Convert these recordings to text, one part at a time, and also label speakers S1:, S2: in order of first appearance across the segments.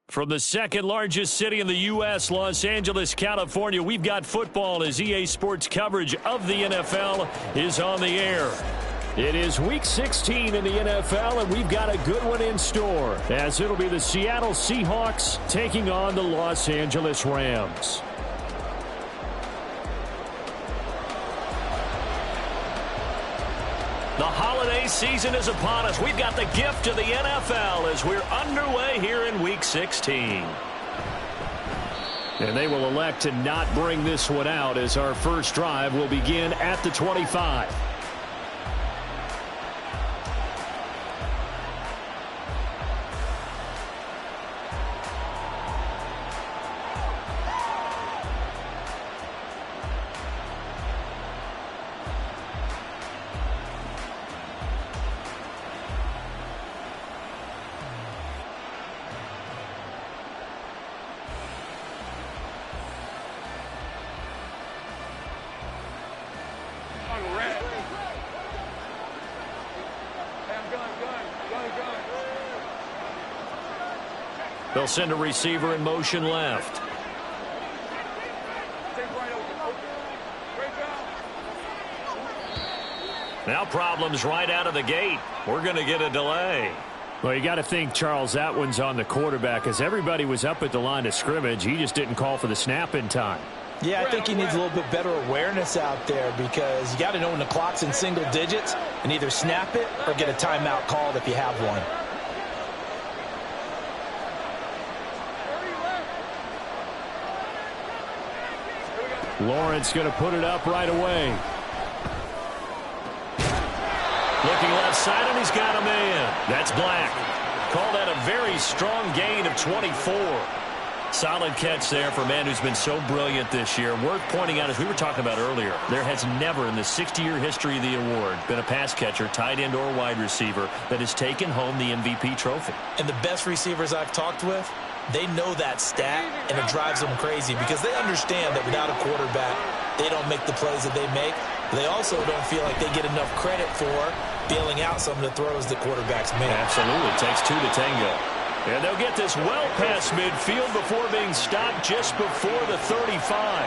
S1: From the second largest city in the U.S., Los Angeles, California, we've got football as EA Sports coverage of the NFL is on the air. It is Week 16 in the NFL, and we've got a good one in store, as it'll be the Seattle Seahawks taking on the Los Angeles Rams. The holiday season is upon us. We've got the gift of the NFL as we're underway here in Week 16. And they will elect to not bring this one out as our first drive will begin at the 25. They'll send a receiver in motion left. Now problems right out of the gate. We're going to get a delay. Well, you got to think, Charles, that one's on the quarterback as everybody was up at the line of scrimmage. He just didn't call for the snap in time.
S2: Yeah, I think he needs a little bit better awareness out there because you got to know when the clock's in single digits and either snap it or get a timeout called if you have one.
S1: Lawrence going to put it up right away. Looking left side, and he's got a man. That's Black. Call that a very strong gain of 24. Solid catch there for a man who's been so brilliant this year. Worth pointing out, as we were talking about earlier, there has never in the 60-year history of the award been a pass catcher, tight end, or wide receiver that has taken home the MVP trophy.
S2: And the best receivers I've talked with, they know that stat, and it drives them crazy because they understand that without a quarterback, they don't make the plays that they make. They also don't feel like they get enough credit for bailing out some of the throws that quarterbacks make.
S1: Absolutely. It takes two to tango. And they'll get this well past midfield before being stopped just before the 35.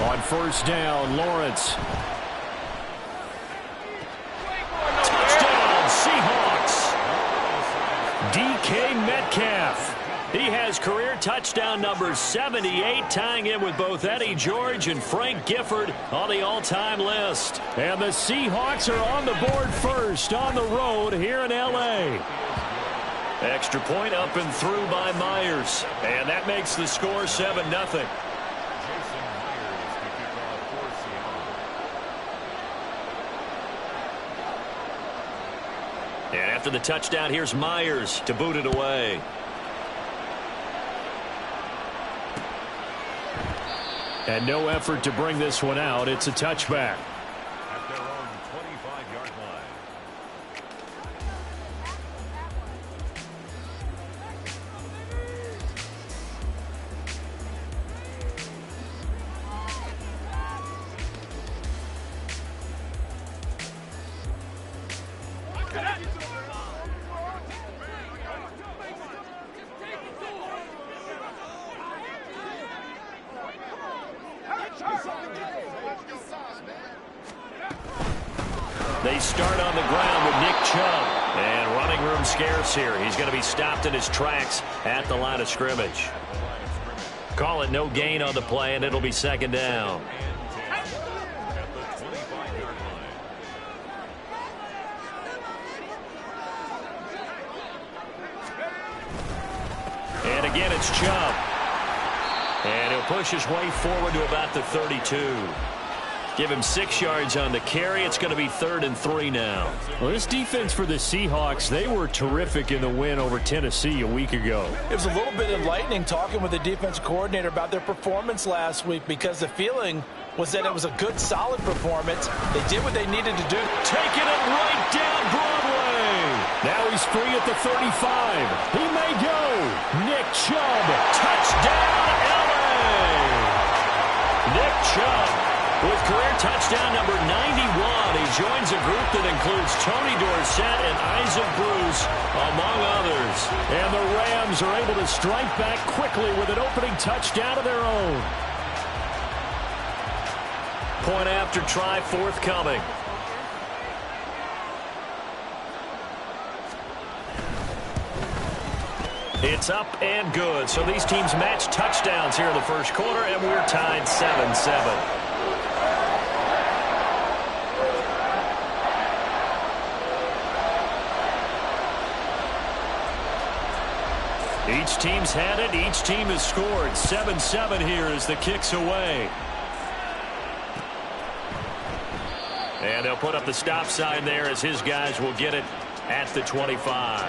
S1: On first down, Lawrence. Touchdown, Seahawks. DK Metcalf. He has career touchdown number 78, tying in with both Eddie George and Frank Gifford on the all-time list. And the Seahawks are on the board first on the road here in L.A. Extra point up and through by Myers. And that makes the score 7-0. And after the touchdown, here's Myers to boot it away. And no effort to bring this one out. It's a touchback.
S3: At their own 25-yard line.
S1: They start on the ground with Nick Chubb. And running room scarce here. He's going to be stopped in his tracks at the line of scrimmage. Call it no gain on the play, and it'll be second down. And again, it's Chubb. And he'll push his way forward to about the 32. Give him 6 yards on the carry. It's going to be 3rd and 3 now. Well, this defense for the Seahawks, they were terrific in the win over Tennessee a week ago.
S2: It was a little bit enlightening talking with the defense coordinator about their performance last week because the feeling was that it was a good, solid performance. They did what they needed to do.
S1: Taking it right down Broadway. Now he's free at the 35. He may go. Nick Chubb. Touchdown, L.A. Nick Chubb joins a group that includes Tony Dorsett and Isaac Bruce, among others. And the Rams are able to strike back quickly with an opening touchdown of their own. Point after try forthcoming. It's up and good. So these teams match touchdowns here in the first quarter, and we're tied 7-7. Each team's had it. Each team has scored. 7-7 here as the kick's away. And they'll put up the stop sign there as his guys will get it at the 25.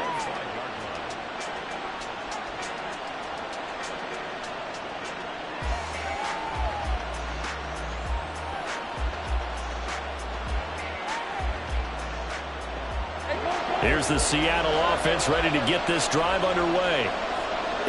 S1: Here's the Seattle offense ready to get this drive underway.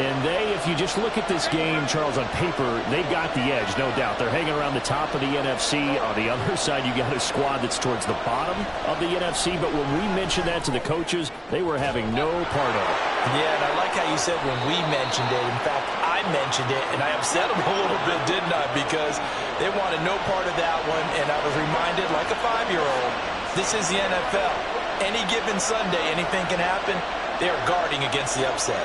S4: And if you just look at this game, Charles, on paper, they've got the edge, no doubt. They're hanging around the top of the NFC. On the other side, you got a squad that's towards the bottom of the NFC. But when we mentioned that to the coaches, they were having no part of it.
S2: Yeah, and I like how you said when we mentioned it. In fact, I mentioned it, and I upset them a little bit, didn't I? Because they wanted no part of that one, and I was reminded, like a 5-year-old, this is the NFL. Any given Sunday, anything can happen. They are guarding against the upset.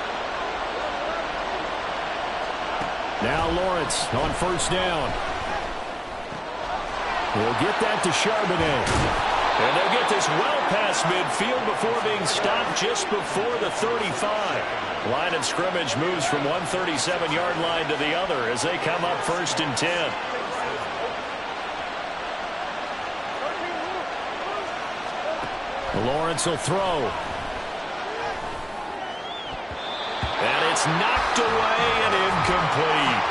S4: Now Lawrence on first down. We'll get that to Charbonnet.
S1: And they'll get this well past midfield before being stopped just before the 35. Line of scrimmage moves from one 37-yard line to the other as they come up first and 10.
S4: Lawrence will throw.
S1: And it's knocked away and incomplete.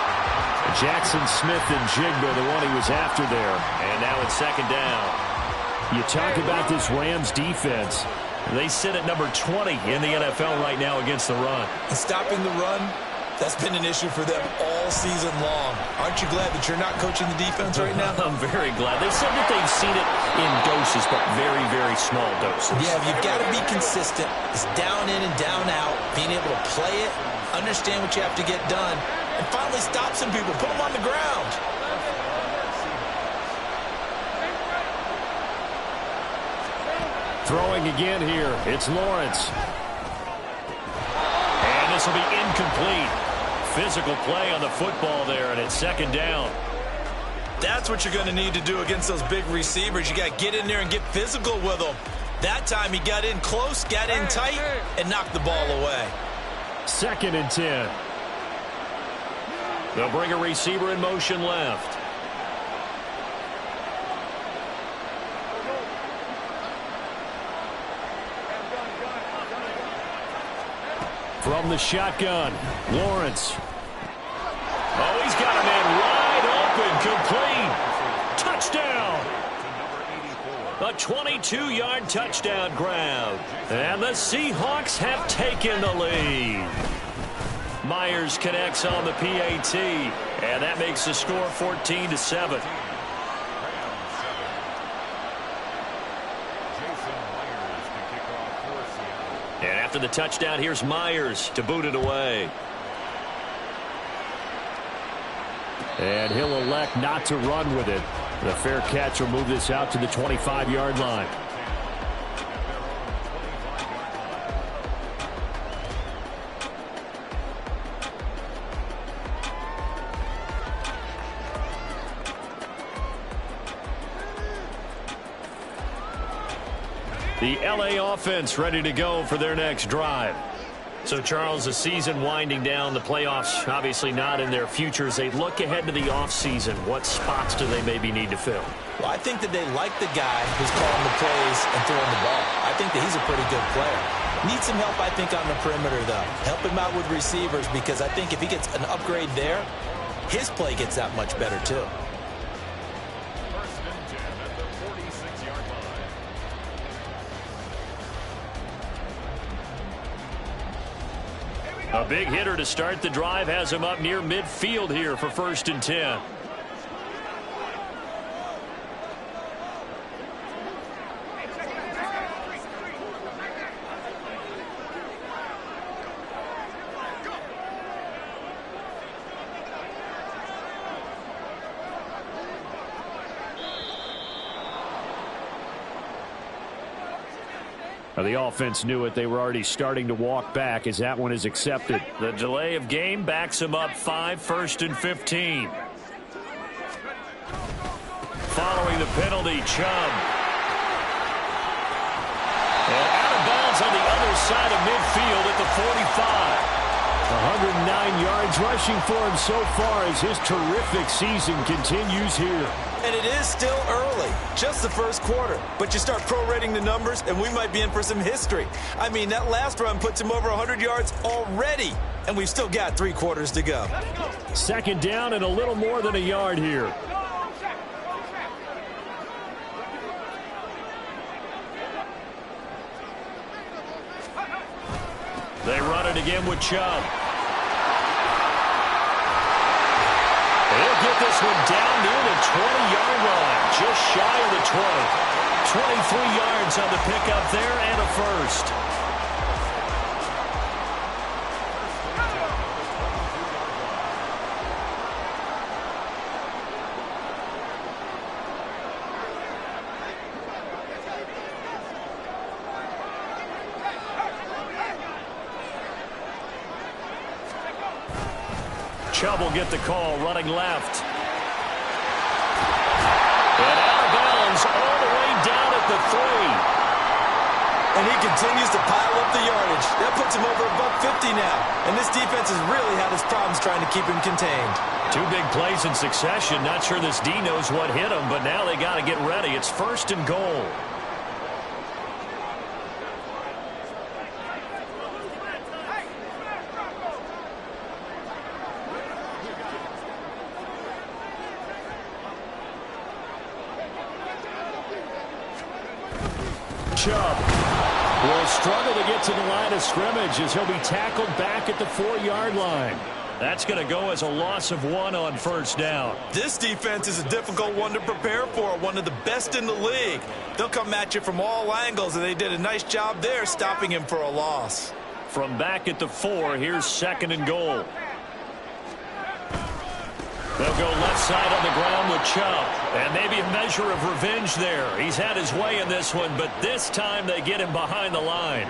S4: Jackson Smith and Jigba, the one he was after there.
S1: And now it's second down.
S4: You talk about this Rams defense.
S1: They sit at number 20 in the NFL right now against the run.
S2: And stopping the run, that's been an issue for them all season long. Aren't you glad that you're not coaching the defense right now?
S1: I'm very glad. They said that they've seen it in doses, but very, very small doses.
S2: Yeah, you've got to be consistent. It's down in and down out. Being able to play it, understand what you have to get done, and finally stop some people. Put them on the ground.
S4: Throwing again here. It's Lawrence.
S1: And this will be incomplete. Physical play on the football there, and it's second down.
S2: That's what you're going to need to do against those big receivers. You got to get in there and get physical with them. That time he got in close, got in tight, and knocked the ball away.
S4: Second and 10.
S1: They'll bring a receiver in motion left.
S4: From the shotgun, Lawrence.
S1: Oh, he's got a man wide open, complete. Touchdown. A 22-yard touchdown grab. And the Seahawks have taken the lead. Myers connects on the PAT, and that makes the score 14-7. And after the touchdown, here's Myers to boot it away.
S4: And he'll elect not to run with it. The fair catch will move this out to the 25-yard line. The LA offense ready to go for their next drive. So, Charles, the season winding down, the playoffs obviously not in their future. As they look ahead to the offseason, what spots do they maybe need to fill?
S2: Well, I think that they like the guy who's calling the plays and throwing the ball. I think that he's a pretty good player. Needs some help, I think, on the perimeter, though. Help him out with receivers, because I think if he gets an upgrade there, his play gets that much better, too.
S3: First and 10 at the 46-yard line.
S1: A big hitter to start the drive has him up near midfield here for first and 10.
S4: The offense knew it. They were already starting to walk back as that one is accepted.
S1: The delay of game backs them up 5, 1st and 15. Following the penalty, Chubb. And out of bounds on the other side of midfield at the 45.
S4: 109 yards rushing for him so far as his terrific season continues here.
S2: And it is still early, just the first quarter. But you start prorating the numbers, and we might be in for some history. I mean, that last run puts him over 100 yards already, and we've still got 3 quarters to go.
S4: 2nd down and a little more than a yard here.
S1: They run it again with Chubb. He'll get this one down near the 20-yard line, just shy of the 20. 23 yards on the pickup there and a first. Chubb will get the call, running left. And out of bounds all the way down at the 3.
S2: And he continues to pile up the yardage. That puts him over above 50 now. And this defense has really had its problems trying to keep him contained.
S1: 2 big plays in succession. Not sure this D knows what hit him, but now they got to get ready. It's 1st and goal.
S4: Chubb will struggle to get to the line of scrimmage as he'll be tackled back at the 4-yard line.
S1: That's going to go as a loss of 1 on 1st down.
S2: This defense is a difficult one to prepare for, one of the best in the league. They'll come at you from all angles, and they did a nice job there stopping him for a loss.
S1: From back at the 4, here's 2nd and goal. They'll go left side on the ground with Chubb. And maybe a measure of revenge there. He's had his way in this one, but this time they get him behind the line.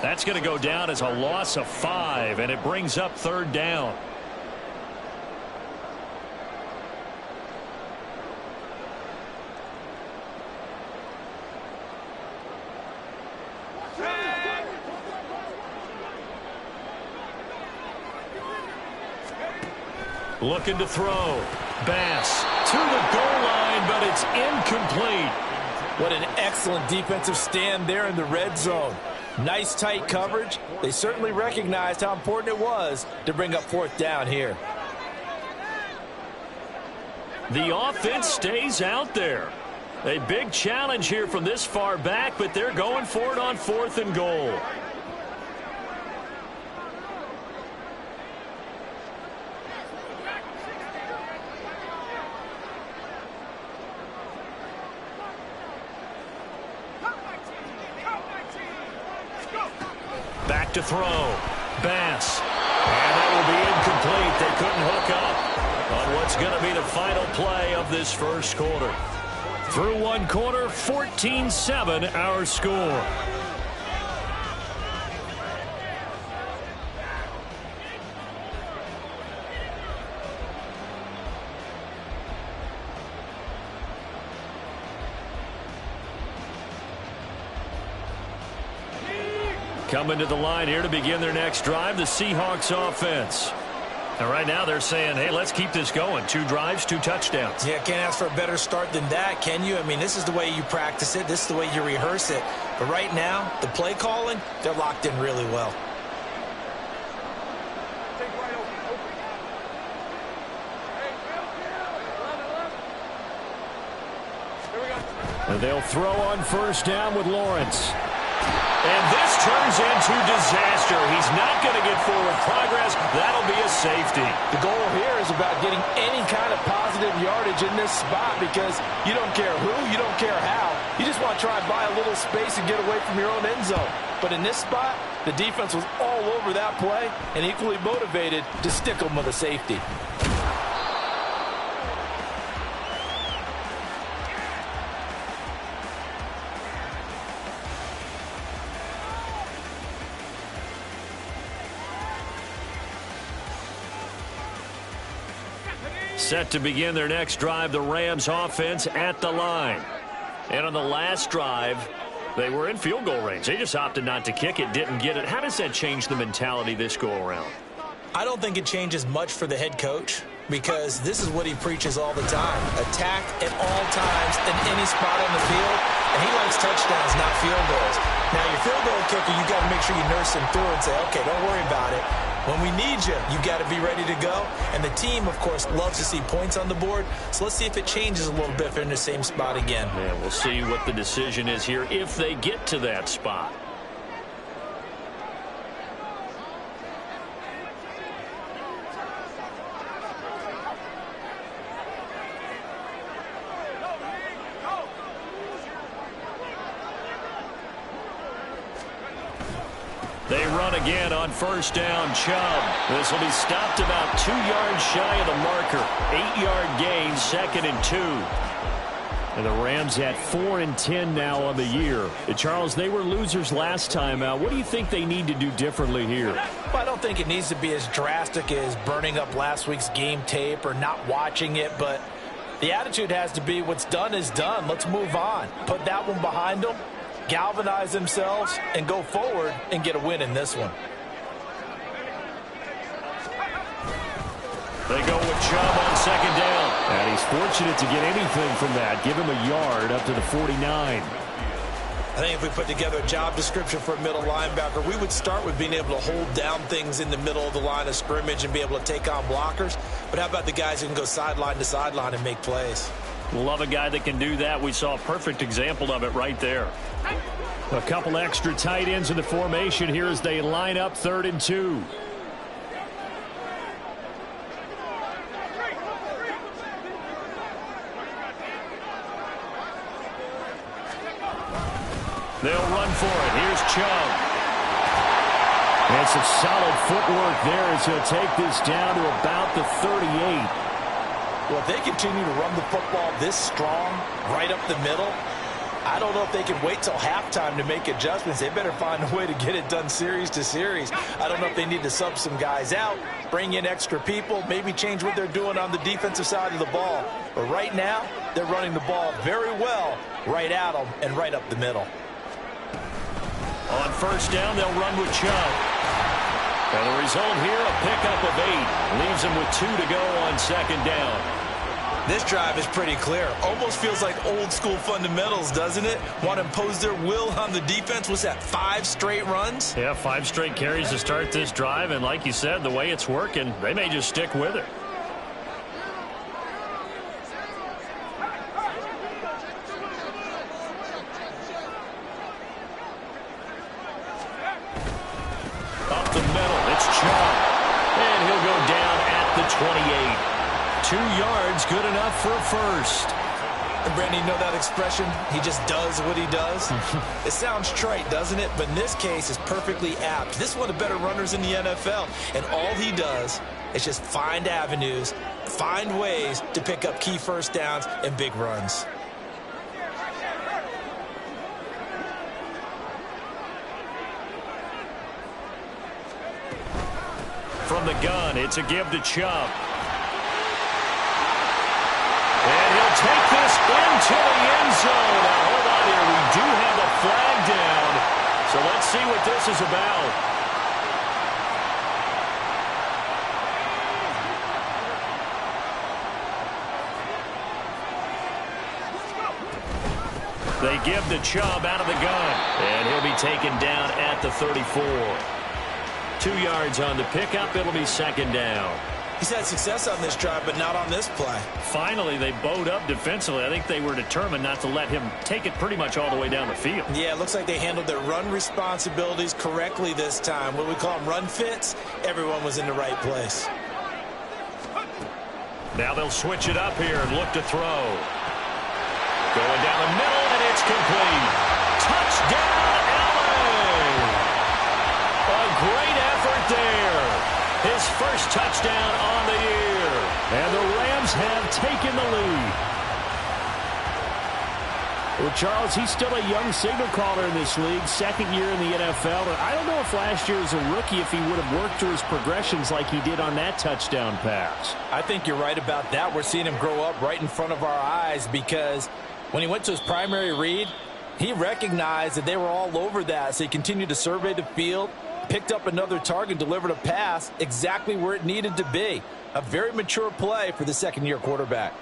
S1: That's going to go down as a loss of 5, and it brings up 3rd down. Looking to throw. Bass to the goal line, but it's incomplete.
S2: What an excellent defensive stand there in the red zone. Nice tight coverage. They certainly recognized how important it was to bring up 4th down here.
S1: The offense stays out there. A big challenge here from this far back, but they're going for it on 4th and goal. Back to throw. Bass. And that will be incomplete. They couldn't hook up on what's going to be the final play of this 1st quarter. Through 1 quarter, 14-7 our score. Coming to the line here to begin their next drive, the Seahawks offense. And right now they're saying, hey, let's keep this going. 2 drives, 2 touchdowns.
S2: Yeah, can't ask for a better start than that, can you? I mean, this is the way you practice it. This is the way you rehearse it. But right now, the play calling, they're locked in really well.
S4: And they'll throw on 1st down with Lawrence.
S1: And this turns into disaster. He's not going to get forward progress. That'll be a safety.
S2: The goal here is about getting any kind of positive yardage in this spot because you don't care who, you don't care how. You just want to try and buy a little space and get away from your own end zone. But in this spot, the defense was all over that play and equally motivated to stick them with a safety.
S1: Set to begin their next drive, the Rams offense at the line. And on the last drive, they were in field goal range. They just opted not to kick it, didn't get it. How does that change the mentality this go-around?
S2: I don't think it changes much for the head coach because this is what he preaches all the time. Attack at all times in any spot on the field, and he likes touchdowns, not field goals. Now, your field goal kicker, you got to make sure you nurse him through and say, okay, don't worry about it. When we need you, you got to be ready to go. And the team, of course, loves to see points on the board. So let's see if it changes a little bit if they're in the same spot again.
S1: Yeah, we'll see what the decision is here if they get to that spot. They run again on first down. Chubb. This will be stopped about 2 yards shy of the marker. 8-yard gain, 2nd and 2. And the Rams at 4-10 now on the year. Charles, they were losers last time out. What do you think they need to do differently here?
S2: Well, I don't think it needs to be as drastic as burning up last week's game tape or not watching it, but the attitude has to be what's done is done. Let's move on. Put that one behind them. Galvanize themselves and go forward and get a win in this one.
S1: They go with Chubb on 2nd down.
S4: And he's fortunate to get anything from that. Give him a yard up to the 49.
S2: I think if we put together a job description for a middle linebacker, we would start with being able to hold down things in the middle of the line of scrimmage and be able to take on blockers. But how about the guys who can go sideline to sideline and make plays?
S1: Love a guy that can do that. We saw a perfect example of it right there.
S4: A couple extra tight ends in the formation here as they line up 3rd and 2.
S1: They'll run for it. Here's Chubb.
S4: And some solid footwork there as he'll take this down to about the 38.
S2: Well, if they continue to run the football this strong, right up the middle, I don't know if they can wait till halftime to make adjustments. They better find a way to get it done series to series. I don't know if they need to sub some guys out, bring in extra people, maybe change what they're doing on the defensive side of the ball. But right now, they're running the ball very well right at them and right up the middle.
S1: On first down, they'll run with Chubb. And the result here, a pickup of 8. Leaves them with 2 to go on 2nd down.
S2: This drive is pretty clear. Almost feels like old school fundamentals, doesn't it? Want to impose their will on the defense. What's that, 5 straight runs?
S1: Yeah, 5 straight carries to start this drive. And like you said, the way it's working, they may just stick with it. Up the middle, it's Chubb. And he'll go down at the 28. 2 yards, good enough for a first.
S2: And Brandon, you know that expression? He just does what he does. It sounds trite, doesn't it? But in this case, it's perfectly apt. This is one of the better runners in the NFL. And all he does is just find avenues, find ways to pick up key first downs and big runs.
S1: From the gun, it's a give to Chubb. And he'll take this into the end zone. Now, hold on here. We do have a flag down. So let's see what this is about. They give to Chubb out of the gun. And he'll be taken down at the 34. 2 yards on the pickup. It'll be 2nd down.
S2: He's had success on this drive, but not on this play.
S1: Finally, they bowed up defensively. I think they were determined not to let him take it pretty much all the way down the field.
S2: Yeah, it looks like they handled their run responsibilities correctly this time. What we call them run fits, everyone was in the right place.
S1: Now they'll switch it up here and look to throw. Going down the middle, and it's complete. Touchdown, Allen! A great effort there. His first touchdown on the year.
S4: And the Rams have taken the lead. Well, Charles, he's still a young signal caller in this league, second year in the NFL. And I don't know if last year as a rookie, if he would have worked through his progressions like he did on that touchdown pass.
S2: I think you're right about that. We're seeing him grow up right in front of our eyes because when he went to his primary read, he recognized that they were all over that. So he continued to survey the field, picked up another target, delivered a pass exactly where it needed to be. A very mature play for the second-year quarterback.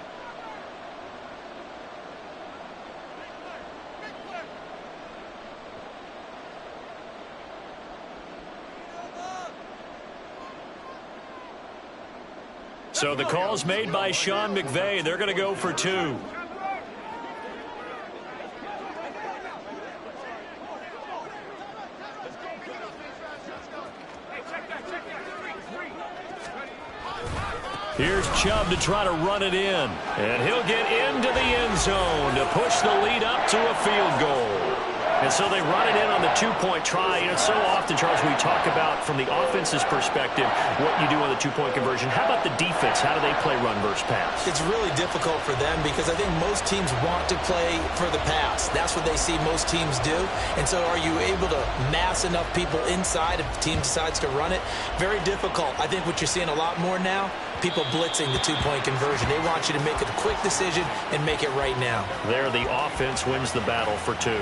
S1: So the call's made by Sean McVay. They're going to go for 2. Here's Chubb to try to run it in. And he'll get into the end zone to push the lead up to a field goal. And so they run it in on the 2-point try. You know, so often, Charles, we talk about from the offense's perspective what you do on the 2-point conversion. How about the defense? How do they play run versus pass?
S2: It's really difficult for them because I think most teams want to play for the pass. That's what they see most teams do. And so are you able to mass enough people inside if the team decides to run it? Very difficult. I think what you're seeing a lot more now, people blitzing the 2-point conversion. They want you to make a quick decision and make it right now.
S1: There, the offense wins the battle for 2.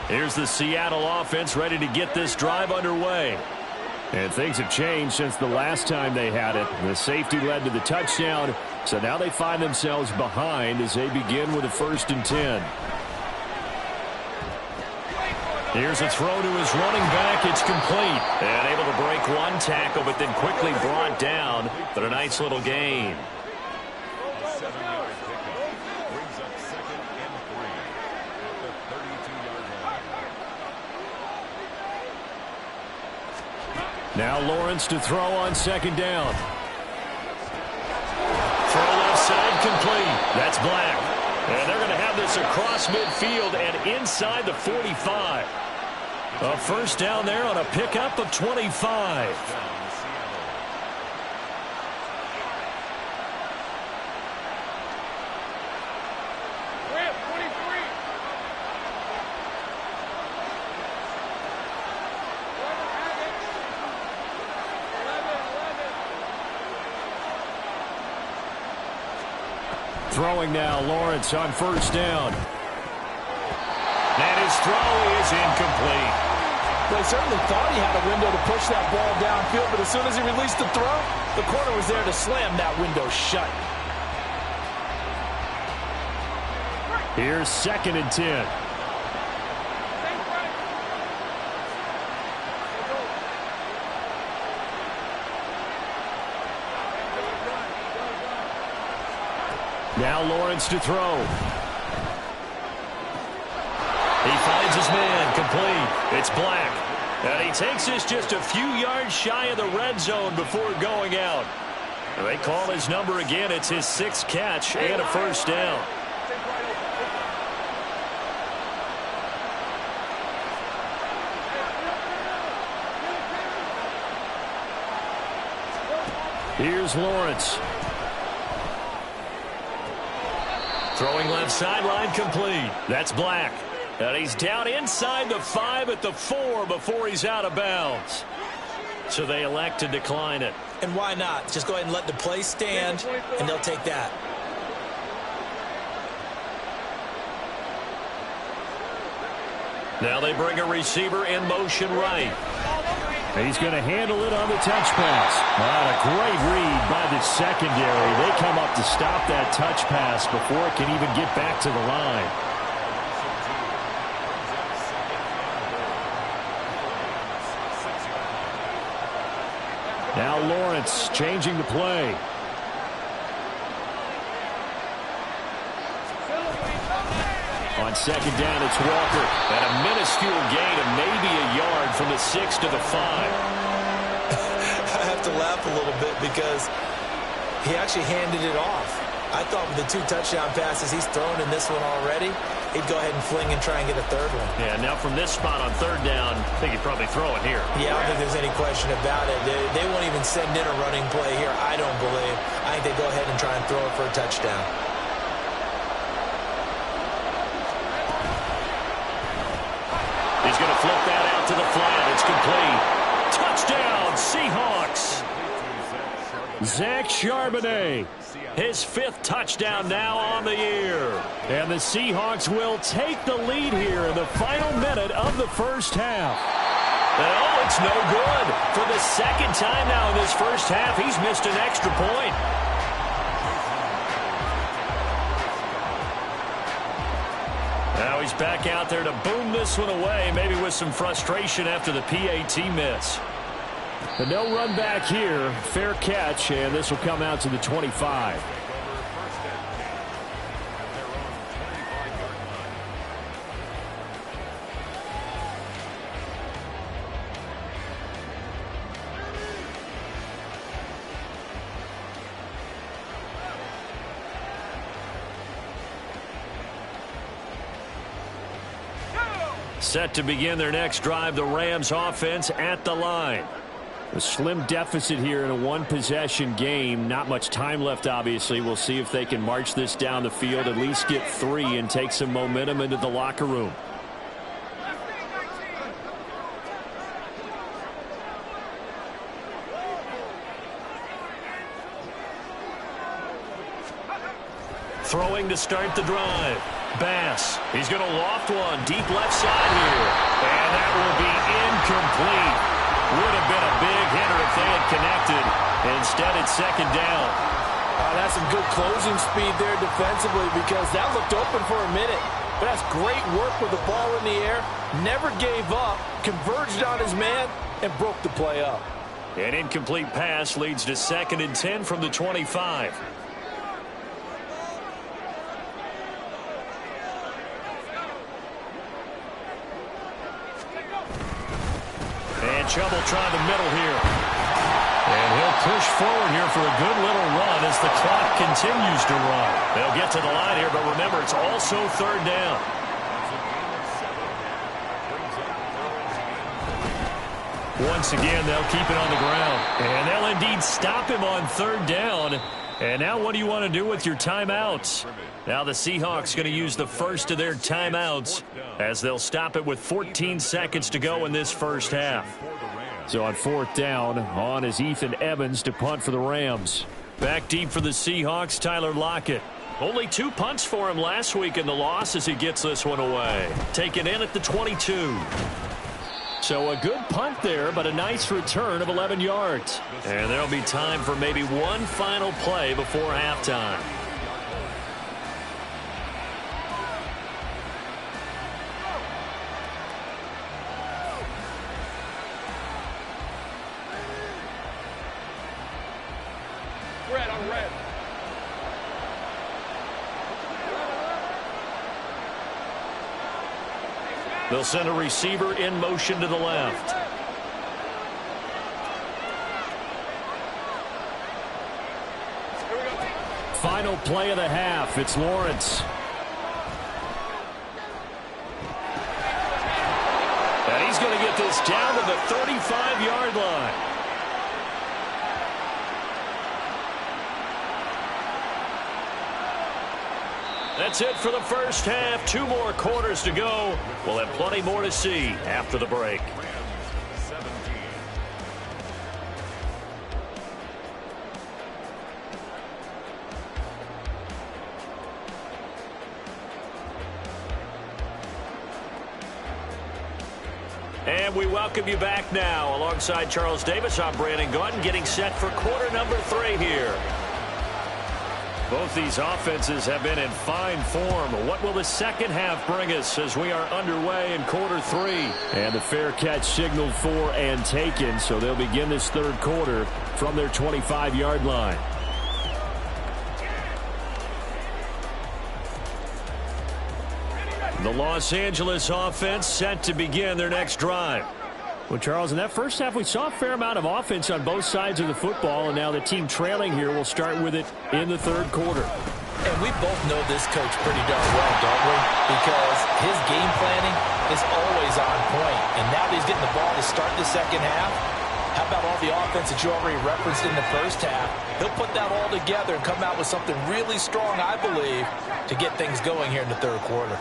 S1: Here's the Seattle offense ready to get this drive underway.
S4: And things have changed since the last time they had it. The safety led to the touchdown, so now they find themselves behind as they begin with a 1st and 10.
S1: Here's a throw to his running back. It's complete. And able to break one tackle, but then quickly brought down. But a nice little gain.
S4: Now Lawrence to throw on 2nd down.
S1: Throw left side complete. That's Black. And they're going to have this across midfield and inside the 45. A 1st down there on a pickup of 25.
S4: Throwing now, Lawrence on 1st down.
S1: And his throw is incomplete.
S2: Well, he certainly thought he had a window to push that ball downfield, but as soon as he released the throw, the corner was there to slam that window shut.
S4: Here's 2nd and 10. Now Lawrence to throw.
S1: He finds his man, complete. It's Black. And he takes this just a few yards shy of the red zone before going out. And they call his number again. It's his 6th catch and a 1st down.
S4: Here's Lawrence.
S1: Throwing left sideline complete. That's Black. And he's down inside the 5 at the 4 before he's out of bounds. So they elect to decline it.
S2: And why not? Just go ahead and let the play stand, and they'll take that.
S1: Now they bring a receiver in motion right.
S4: He's going to handle it on the touch pass. A great read by the secondary. They come up to stop that touch pass before it can even get back to the line. Now Lawrence changing the play. On 2nd down, it's Walker. And a minuscule gain of maybe a yard from the 6 to the 5.
S2: I have to laugh a little bit because he actually handed it off. I thought with the 2 touchdown passes he's thrown in this one already, he'd go ahead and fling and try and get a third one.
S1: Yeah, now from this spot on third down, I think he'd probably throw it here.
S2: Yeah, I don't think there's any question about it. They won't even send in a running play here, I don't believe. I think they go ahead and try and throw it for a touchdown.
S1: He's going to flip that out to the flat. It's complete. Touchdown, Seahawks. Zach Charbonnet, his 5th touchdown now on the year. And the Seahawks will take the lead here in the final minute of the first half. Oh, it's no good. For the 2nd time now in this first half, he's missed an extra point. Now he's back out there to boom this one away, maybe with some frustration after the PAT miss. The no run back here, fair catch, and this will come out to the 25. Set to begin their next drive, the Rams offense at the line. A slim deficit here in a 1-possession game. Not much time left, obviously. We'll see if they can march this down the field, at least get 3 and take some momentum into the locker room. Throwing to start the drive. Bass, he's going to loft one deep left side here. And that will be incomplete. Would have been a big hitter if they had connected. Instead, it's 2nd down.
S2: That's some good closing speed there defensively because that looked open for a minute. But that's great work with the ball in the air. Never gave up, converged on his man, and broke the play up.
S1: An incomplete pass leads to 2nd and 10 from the 25. And Chubb will try the middle here. And he'll push forward here for a good little run as the clock continues to run. They'll get to the line here, but remember, it's also 3rd down. Once again, they'll keep it on the ground. And they'll indeed stop him on 3rd down. And now what do you want to do with your timeouts? Now the Seahawks going to use the first of their timeouts as they'll stop it with 14 seconds to go in this first half. So on 4th down, on is Ethan Evans to punt for the Rams. Back deep for the Seahawks, Tyler Lockett. Only 2 punts for him last week in the loss as he gets this one away. Taken in at the 22. So a good punt there, but a nice return of 11 yards. And there'll be time for maybe one final play before halftime.
S3: Red on red.
S1: They'll send a receiver in motion to the left. Final play of the half. It's Lawrence. And he's going to get this down to the 35-yard line. That's it for the first half. 2 more quarters to go. We'll have plenty more to see after the break. And we welcome you back now. Alongside Charles Davis, I'm Brandon Gaudin, getting set for quarter number 3 here. Both these offenses have been in fine form. What will the second half bring us as we are underway in quarter 3? And the fair catch signaled for and taken, so they'll begin this 3rd quarter from their 25-yard line. The Los Angeles offense set to begin their next drive. Well, Charles, in that first half, we saw a fair amount of offense on both sides of the football, and now the team trailing here will start with it in the 3rd quarter.
S2: And we both know this coach pretty darn well, don't we? Because his game planning is always on point. And now that he's getting the ball to start the second half, how about all the offense that you already referenced in the first half? He'll put that all together and come out with something really strong, I believe, to get things going here in the third quarter.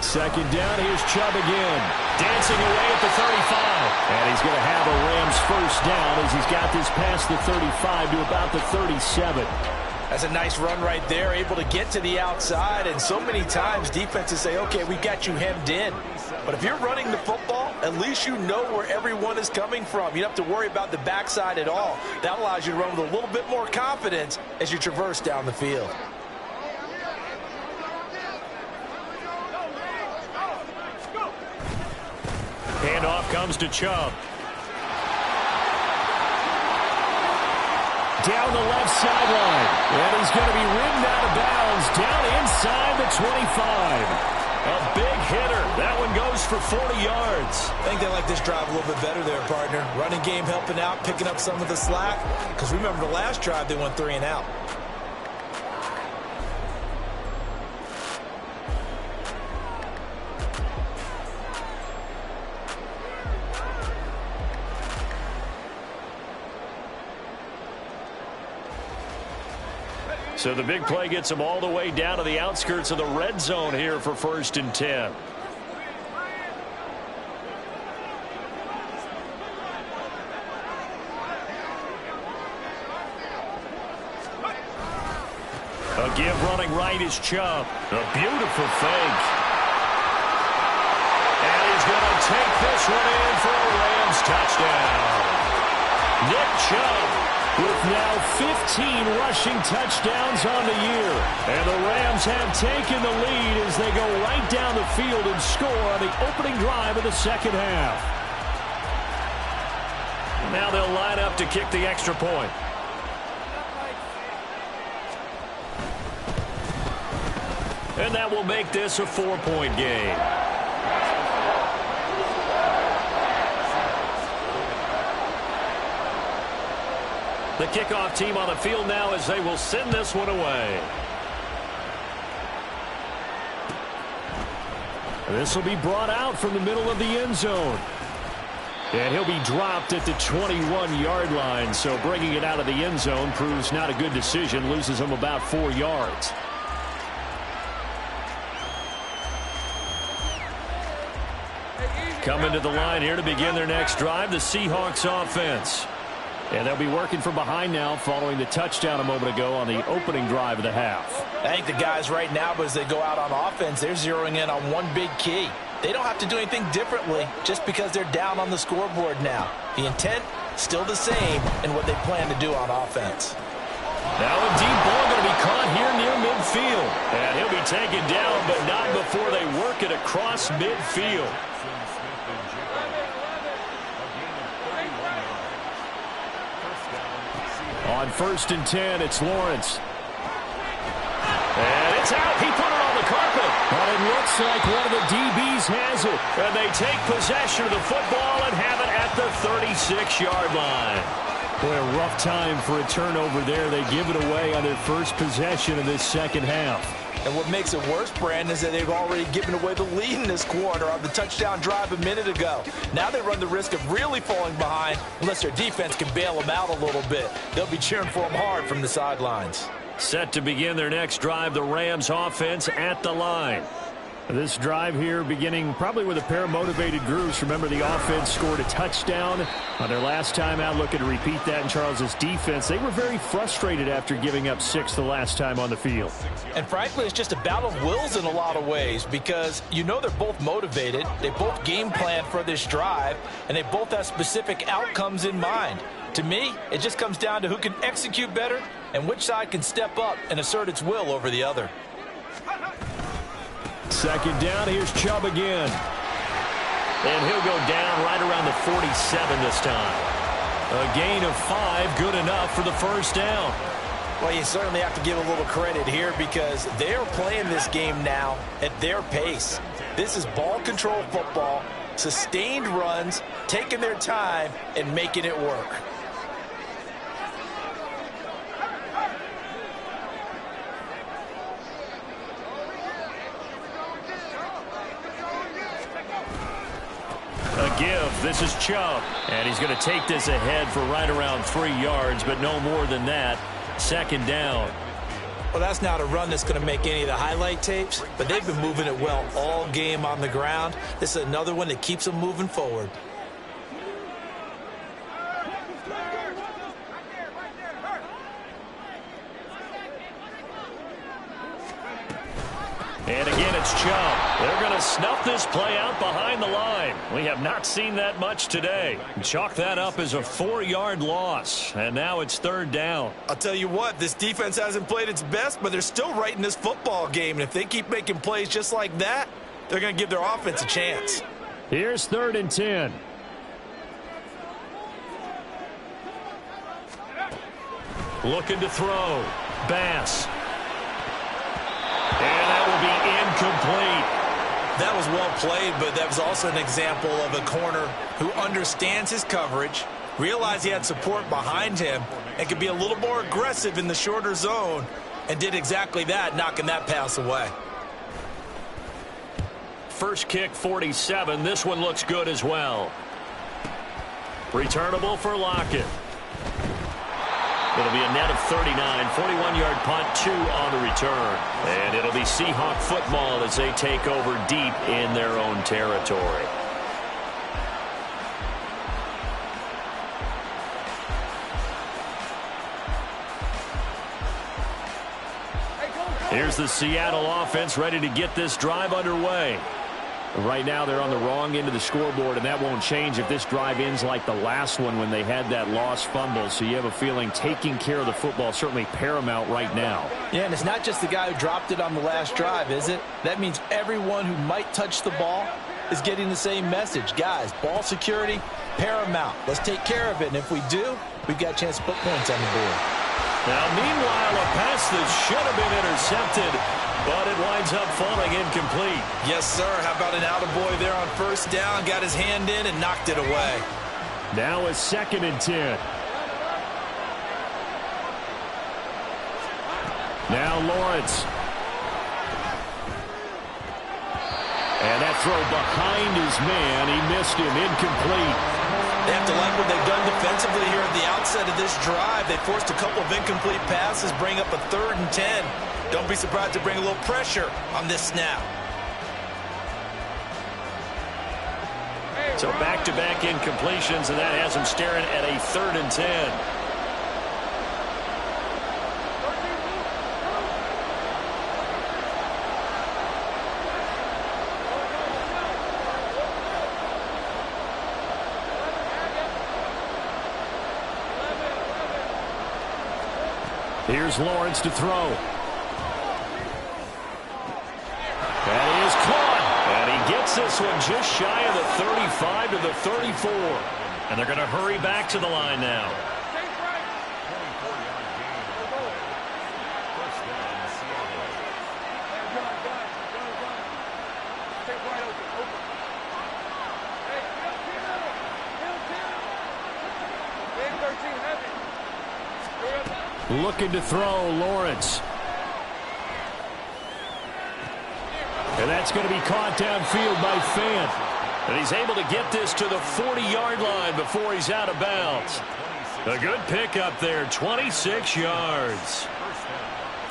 S4: Second down, here's Chubb again. Dancing away at the 35. And he's going to have a Rams first down as he's got this past the 35 to about the 37.
S2: That's a nice run right there, able to get to the outside. And so many times defenses say, okay, we got you hemmed in. But if you're running the football, at least you know where everyone is coming from. You don't have to worry about the backside at all. That allows you to run with a little bit more confidence as you traverse down the field.
S1: Handoff comes to Chubb.
S4: Down the left sideline. And he's going to be ridden out of bounds down inside the 25.
S1: A big hitter. That one goes for 40 yards.
S2: I think they like this drive a little bit better there, partner. Running game helping out, picking up some of the slack. Because remember the last drive, they went 3 and out.
S1: So the big play gets them all the way down to the outskirts of the red zone here for 1st and 10. A give running right is Chubb. A beautiful fake. And he's going to take this one in for a Rams touchdown. Nick Chubb with now 15 rushing touchdowns on the year. And the Rams have taken the lead as they go right down the field and score on the opening drive of the second half. Now they'll line up to kick the extra point. And that will make this a 4-point game. The kickoff team on the field now as they will send this one away. This will be brought out from the middle of the end zone. And he'll be dropped at the 21-yard line. So bringing it out of the end zone proves not a good decision. Loses him about 4 yards. Coming to the line here to begin their next drive, the Seahawks offense. And they'll be working from behind now following the touchdown a moment ago on the opening drive of the half.
S2: I think the guys right now, as they go out on offense, they're zeroing in on one big key. They don't have to do anything differently just because they're down on the scoreboard now. The intent, still the same in what they plan to do on offense.
S1: Now a deep ball going to be caught here near midfield. And he'll be taken down, but not before they work it across midfield. On 1st and 10, it's Lawrence. And it's out. He put it on the carpet. But it looks like one of the DBs has it. And they take possession of the football and have it at the 36-yard line.
S4: Boy, a rough time for a turnover there. They give it away on their first possession of this second half.
S2: And what makes it worse, Brandon, is that they've already given away the lead in this quarter on the touchdown drive a minute ago. Now they run the risk of really falling behind unless their defense can bail them out a little bit. They'll be cheering for them hard from the sidelines.
S1: Set to begin their next drive, the Rams offense at the line.
S4: This drive here beginning probably with a pair of motivated groups. Remember, the offense scored a touchdown on their last time out, looking to repeat that in Charles's defense. They were very frustrated after giving up 6 the last time on the field.
S2: And frankly, it's just a battle of wills in a lot of ways because you know they're both motivated. They both game plan for this drive, and they both have specific outcomes in mind. To me, it just comes down to who can execute better and which side can step up and assert its will over the other.
S4: Second down, here's Chubb again.
S1: And he'll go down right around the 47 this time. A gain of 5, good enough for the first down.
S2: Well, you certainly have to give a little credit here because they're playing this game now at their pace. This is ball control football, sustained runs, taking their time, and making it work.
S1: A give. This is Chubb. And he's going to take this ahead for right around 3 yards, but no more than that. Second down.
S2: Well, that's not a run that's going to make any of the highlight tapes, but they've been moving it well all game on the ground. This is another one that keeps them moving forward.
S1: And again, it's Chubb. They're going to snuff this play out behind the line. We have not seen that much today. Chalk that up as a 4-yard loss. And now it's third down.
S2: I'll tell you what, this defense hasn't played its best, but they're still right in this football game. And if they keep making plays just like that, they're going to give their offense a chance.
S1: Here's 3rd and 10. Looking to throw. Bass. And that will be incomplete.
S2: That was well played, but that was also an example of a corner who understands his coverage, realized he had support behind him, and could be a little more aggressive in the shorter zone, and did exactly that, knocking that pass away.
S1: First kick, 47. This one looks good as well. Returnable for Lockett. It'll be a net of 39, 41-yard punt, 2 on the return. And it'll be Seahawk football as they take over deep in their own territory. Here's the Seattle offense ready to get this drive underway. Right now they're on the wrong end of the scoreboard, and that won't change if this drive ends like the last one when they had that lost fumble. So you have a feeling taking care of the football certainly paramount right now.
S2: Yeah, and it's not just the guy who dropped it on the last drive, is it? That means everyone who might touch the ball is getting the same message. Guys, ball security, paramount. Let's take care of it, and if we do, we've got a chance to put points on the board.
S1: Now, meanwhile, a pass that should have been intercepted, but it winds up falling incomplete.
S2: Yes, sir. How about an attaboy there on first down? Got his hand in and knocked it away.
S1: Now it's 2nd and 10. Now Lawrence. And that throw behind his man. He missed him. Incomplete.
S2: They have to like what they've done defensively here at the outset of this drive. They forced a couple of incomplete passes, bring up a 3rd and 10. Don't be surprised to bring a little pressure on this snap.
S1: So back-to-back incompletions, and that has them staring at a 3rd and 10. Here's Lawrence to throw. That is caught. And he gets this one just shy of the 35 to the 34. And they're going to hurry back to the line now. Looking to throw, Lawrence. And that's going to be caught downfield by Fant. And he's able to get this to the 40-yard line before he's out of bounds. A good pickup there, 26 yards.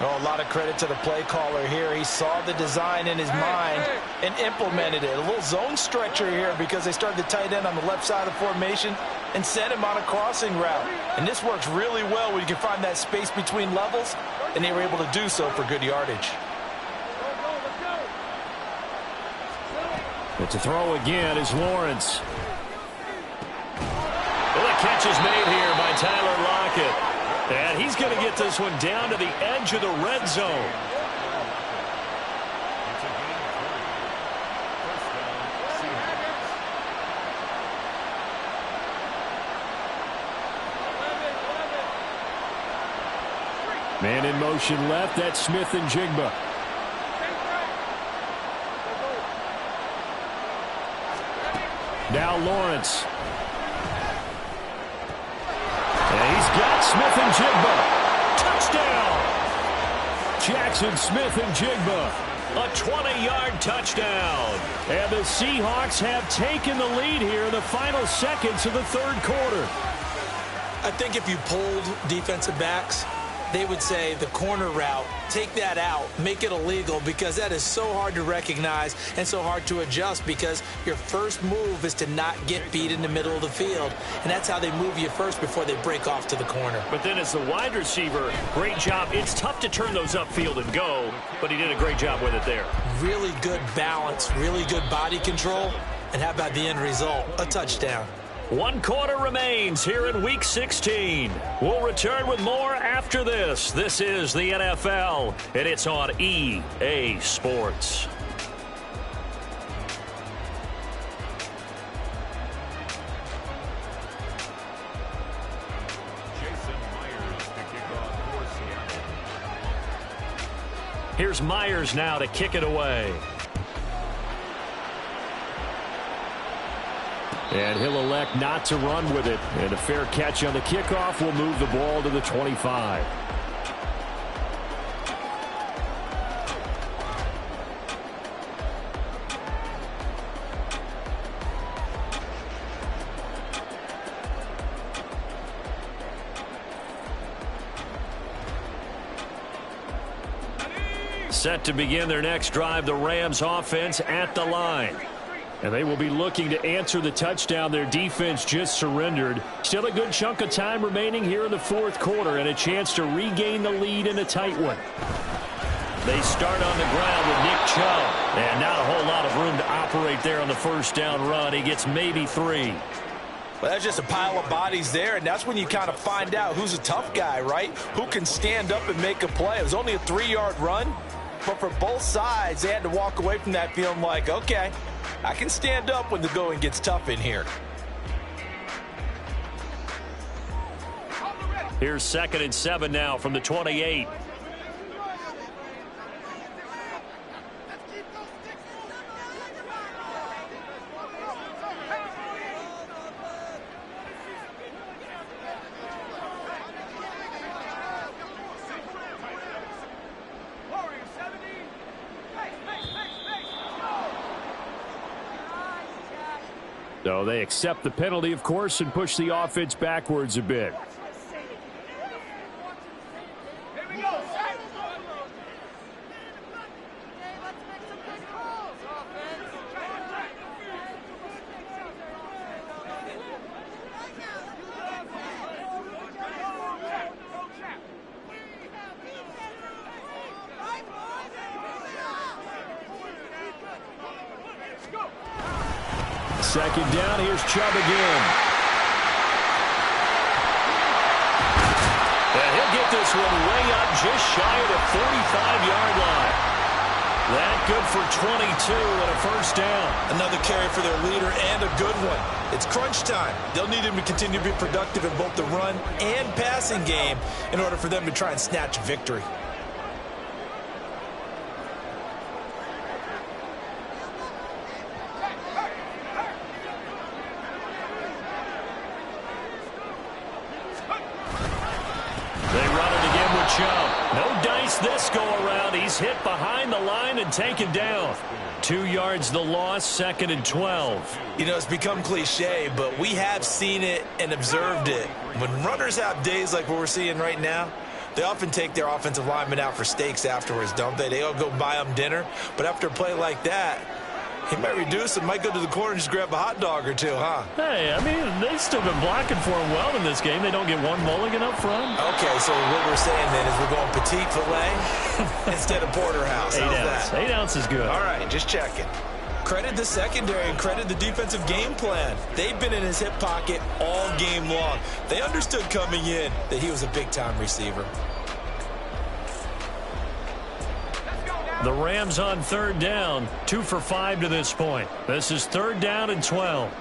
S2: Oh, a lot of credit to the play caller here. He saw the design in his mind and implemented it. A little zone stretcher here because they started the tight end on the left side of the formation and sent him on a crossing route. And this works really well when you can find that space between levels, and they were able to do so for good yardage.
S1: But to throw again is Lawrence. Well, the catch is made here by Tyler Lockett. And he's going to get this one down to the edge of the red zone. Man in motion left. That's Smith and Jigba.
S4: Now Lawrence. And he's got Smith-Njigba. Touchdown! Jackson Smith-Njigba. A 20-yard touchdown. And the Seahawks have taken the lead here in the final seconds of the third quarter.
S2: I think if you polled defensive backs, they would say the corner route, take that out, make it illegal, because that is so hard to recognize and so hard to adjust, because your first move is to not get beat in the middle of the field, and that's how they move you first before they break off to the corner.
S1: But then as the wide receiver, great job. It's tough to turn those upfield and go, but he did a great job with it there.
S2: Really good balance, really good body control, and how about the end result? A touchdown.
S1: 1 quarter remains here in Week 16. We'll return with more after this. This is the NFL, and it's on EA Sports.
S3: Jason Myers to kick off for Seattle.
S1: Here's Myers now to kick it away.
S4: And he'll elect not to run with it. And a fair catch on the kickoff will move the ball to the 25. Set to begin their next drive, the Rams offense at the line. And they will be looking to answer the touchdown their defense just surrendered. Still a good chunk of time remaining here in the fourth quarter and a chance to regain the lead in a tight one. They start on the ground with Nick Chubb. And not a whole lot of room to operate there on the first down run. He gets maybe 3.
S2: Well, that's just a pile of bodies there, and that's when you kind of find out who's a tough guy, right? Who can stand up and make a play. It was only a 3-yard run, but for both sides, they had to walk away from that feeling like, okay, I can stand up when the going gets tough in here.
S1: Here's 2nd and 7 now from the 28.
S4: So they accept the penalty, of course, and push the offense backwards a bit. Second down, here's Chubb again.
S1: And he'll get this one way up just shy of the 45-yard line. That good for 22 and a first down.
S2: Another carry for their leader and a good one. It's crunch time. They'll need him to continue to be productive in both the run and passing game in order for them to try and snatch victory.
S1: No dice this go-around. He's hit behind the line and taken down. 2 yards the loss, 2nd and 12.
S2: You know, it's become cliche, but we have seen it and observed it. When runners have days like what we're seeing right now, they often take their offensive linemen out for steaks afterwards, don't they? They all go buy them dinner. But after a play like that, he might reduce it, might go to the corner and just grab a hot dog or two, huh?
S1: Hey, I mean, they've still been blocking for him well in this game. They don't get one mulligan up front.
S2: Okay, so what we're saying then is we're going petite filet instead of porterhouse.
S1: 8 ounce. 8 ounce is good.
S2: All right, just checking. Credit the secondary and credit the defensive game plan. They've been in his hip pocket all game long. They understood coming in that he was a big-time receiver.
S1: The Rams on 3rd down, 2 for 5 to this point. This is 3rd down and 12.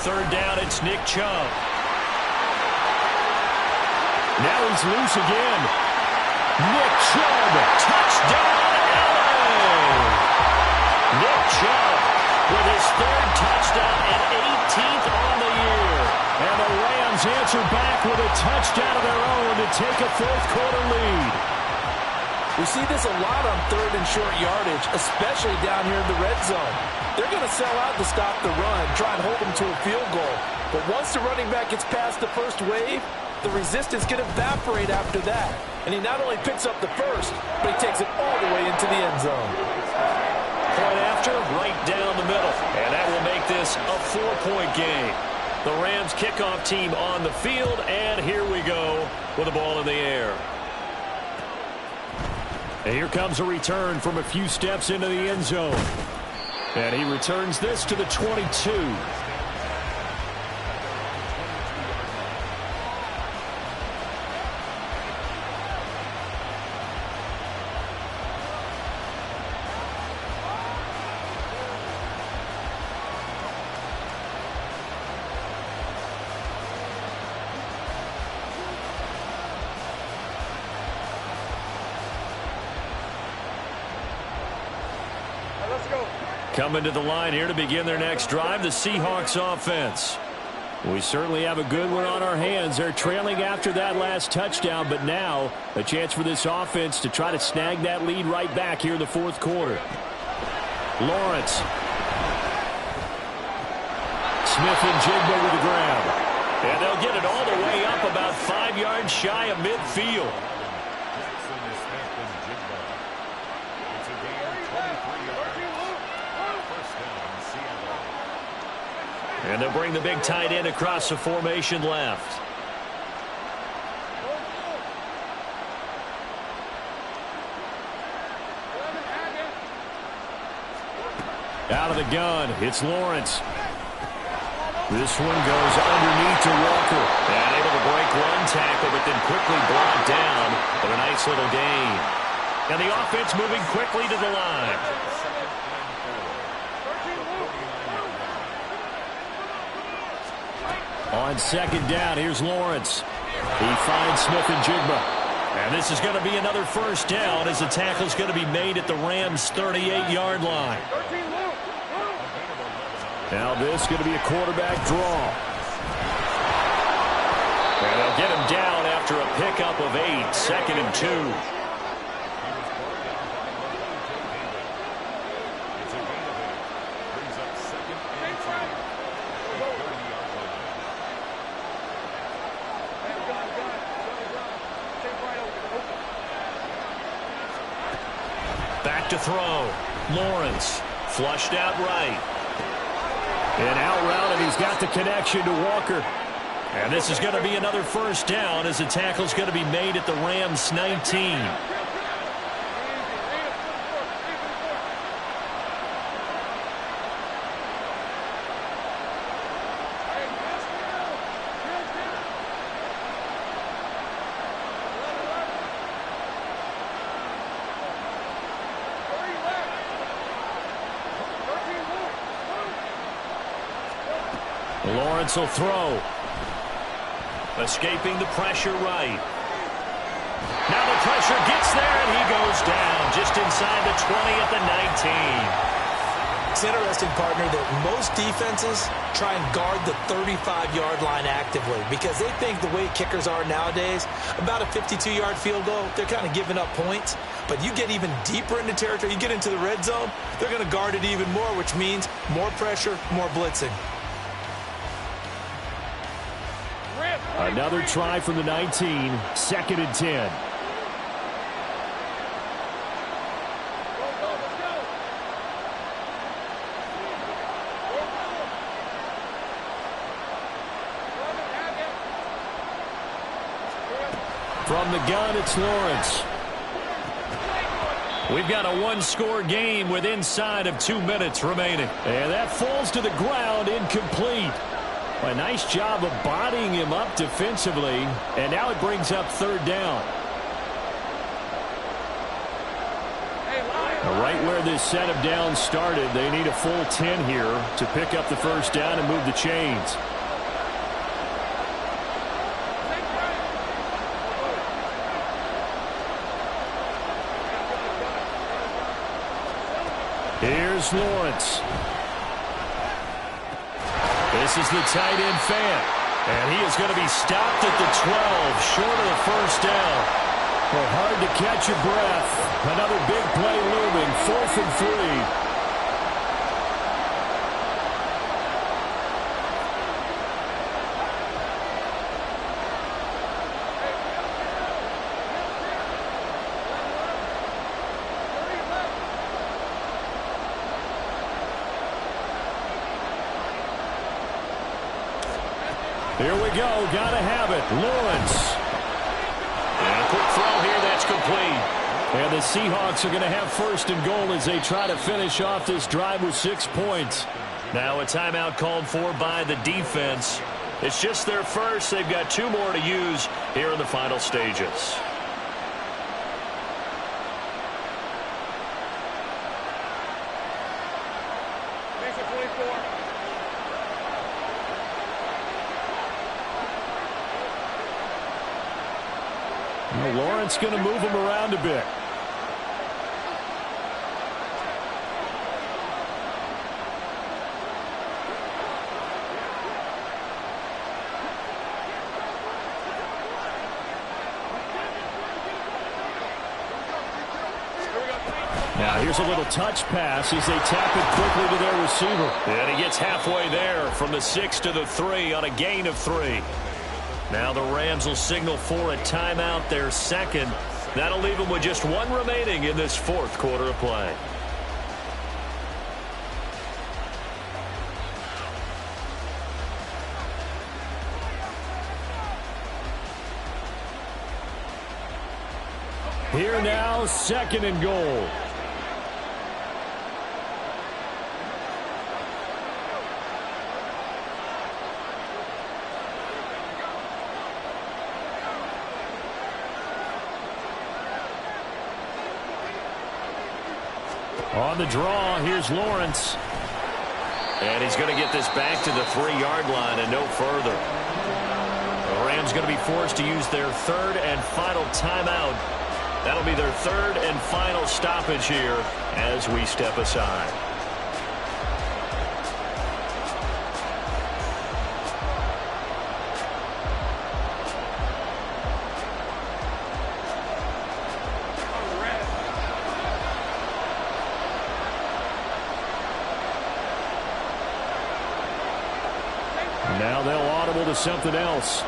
S1: third down, it's Nick Chubb.
S4: Now he's loose again. Nick Chubb,
S1: Touchdown, LA! Nick Chubb with his third touchdown and 18th on the year.
S4: and the Rams answer back with a touchdown of their own to take a fourth-quarter lead.
S2: We see this a lot on third and short yardage, especially down here in the red zone. They're going to sell out to stop the run, try and hold them to a field goal. But once the running back gets past the first wave, the resistance can evaporate after that. And he not only picks up the first, but he takes it all the way into the end zone.
S1: Point after, right down the middle. And that will make this a 4-point game. The Rams kickoff team on the field, and here we go with the ball in the air.
S4: And here comes a return from a few steps into the end zone. And he returns this to the 22. Coming to the line here to begin their next drive, the Seahawks offense. We certainly have a good one on our hands. They're trailing after that last touchdown, but now a chance for this offense to try to snag that lead right back here in the fourth quarter. Lawrence. Smith-Njigba with the grab.
S1: And they'll get it all the way up about 5 yards shy of midfield. And they'll bring the big tight end across the formation left.
S4: Out of the gun, it's Lawrence. This one goes underneath to Walker.
S1: And able to break one tackle, but then quickly brought down. But a nice little gain. And the offense moving quickly to the line.
S4: On second down, here's Lawrence. He finds Smith-Njigba.
S1: And this is going to be another first down as the tackle's going to be made at the Rams' 38-yard line.
S4: Now this is going to be a quarterback draw.
S1: And they'll get him down after a pickup of 8, 2nd and 2. Back to throw. Lawrence flushed out right.
S4: And out route, and he's got the connection to Walker.
S1: And this is going to be another first down as the tackle's going to be made at the Rams' 19. Lawrence will throw. Escaping the pressure right. Now the pressure gets there, and he goes down just inside the 20 at the 19.
S2: It's interesting, partner, that most defenses try and guard the 35-yard line actively because they think the way kickers are nowadays, about a 52-yard field goal, they're kind of giving up points. But you get even deeper into territory, you get into the red zone, they're going to guard it even more, which means more pressure, more blitzing.
S4: Another try from the 19, 2nd and 10. From the gun, it's Lawrence.
S1: We've got a one-score game with inside of 2 minutes remaining.
S4: And that falls to the ground, incomplete. A nice job of bodying him up defensively, and now it brings up third down. A right where this set of downs started. They need a full 10 here to pick up the first down and move the chains. Here's Lawrence. This is the tight end Fant. And he is going to be stopped at the 12, short of the first down. Well, hard to catch your breath. Another big play looming, 4th and 3. Here we go. Got to have it. Lawrence.
S1: And a quick throw here. That's complete.
S4: And the Seahawks are going to have 1st and goal as they try to finish off this drive with 6 points.
S1: Now a timeout called for by the defense. It's just their first. They've got 2 more to use here in the final stages.
S4: Lawrence going to move him around a bit. Now here's a little touch pass as they tap it quickly to their receiver.
S1: And he gets halfway there from the 6 to the 3 on a gain of 3. Now the Rams will signal for a timeout, their second. That'll leave them with just 1 remaining in this 4th quarter of play.
S4: Here now, 2nd and goal. On the draw, here's Lawrence.
S1: And he's going to get this back to the 3-yard line and no further. The Rams going to be forced to use their 3rd and final timeout. That'll be their 3rd and final stoppage here as we step aside.
S4: Now they'll audible to something else.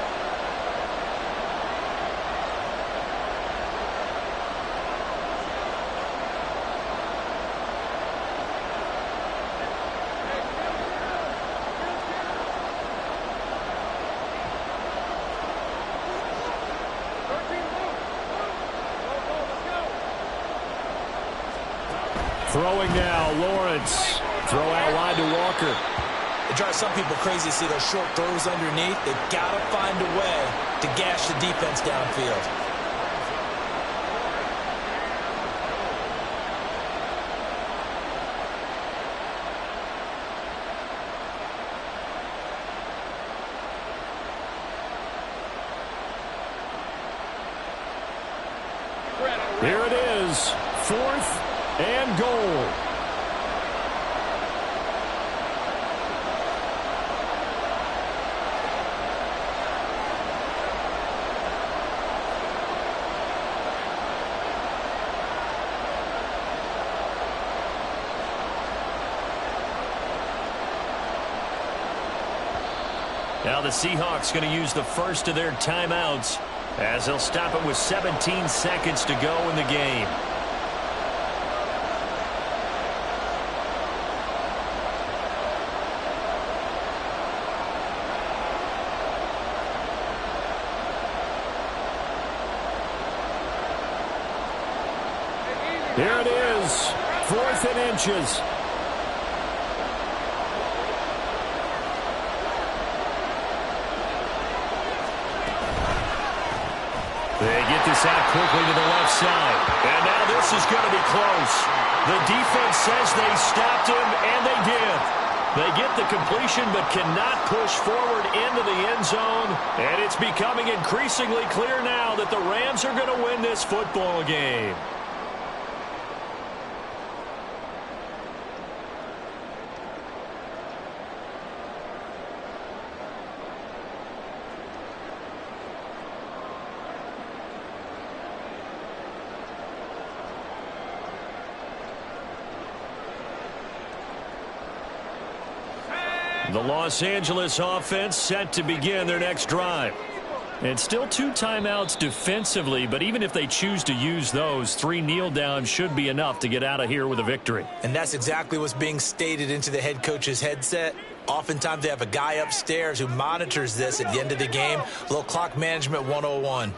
S4: Throwing now, Lawrence. Throw out wide to Walker.
S2: It drives some people crazy to see those short throws underneath. They've got to find a way to gash the defense downfield.
S4: Here it is, 4th and goal.
S1: Now the Seahawks going to use the first of their timeouts as they'll stop it with 17 seconds to go in the game.
S4: Here it is, 4th and inches.
S1: They get this out quickly to the left side. And now this is going to be close. The defense says they stopped him, and they did. They get the completion but cannot push forward into the end zone. And it's becoming increasingly clear now that the Rams are going to win this football game. The Los Angeles offense set to begin their next drive. And still 2 timeouts defensively, but even if they choose to use those, 3 kneel downs should be enough to get out of here with a victory.
S2: And that's exactly what's being stated into the head coach's headset. Oftentimes they have a guy upstairs who monitors this at the end of the game. A little clock management 101.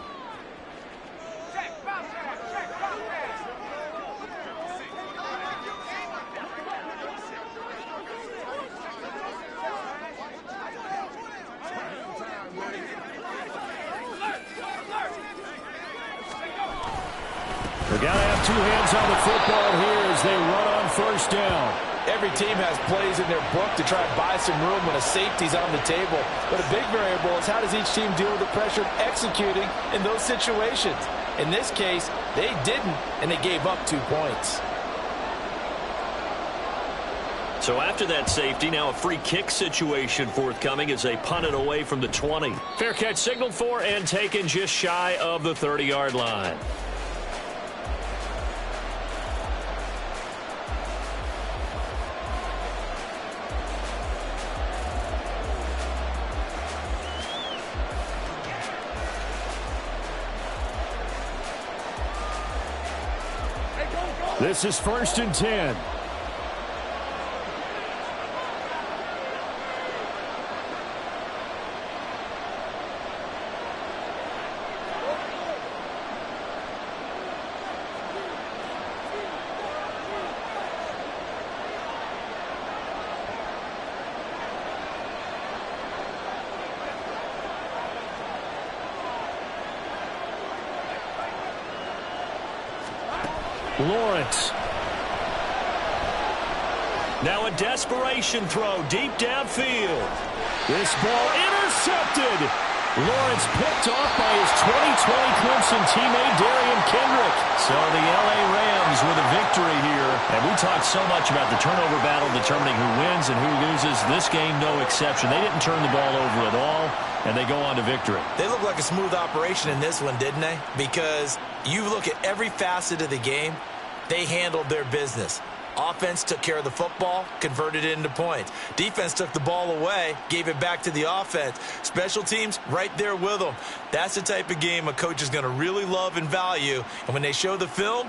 S1: They've got to have 2 hands on the football here as they run on first down.
S5: Every team has plays in their book to try and buy some room when a safety's on the table. But a big variable is how does each team deal with the pressure of executing in those situations. In this case, they didn't, and they gave up 2 points.
S1: So after that safety, now a free kick situation forthcoming as they punt it away from the 20. Fair catch signaled for and taken just shy of the 30-yard line. This is 1st and 10. Lawrence. Now a desperation throw deep downfield. This ball intercepted. Lawrence picked off by his 2020 Clemson teammate Darian Kendrick. So the L.A. Rams with a victory here. And we talked so much about the turnover battle determining who wins and who loses. This game, no exception. They didn't turn the ball over at all, and they go on to victory.
S2: They look like a smooth operation in this one, didn't they? Because you look at every facet of the game, they handled their business. Offense took care of the football, converted it into points. Defense took the ball away, gave it back to the offense. Special teams right there with them. That's the type of game a coach is going to really love and value. And when they show the film,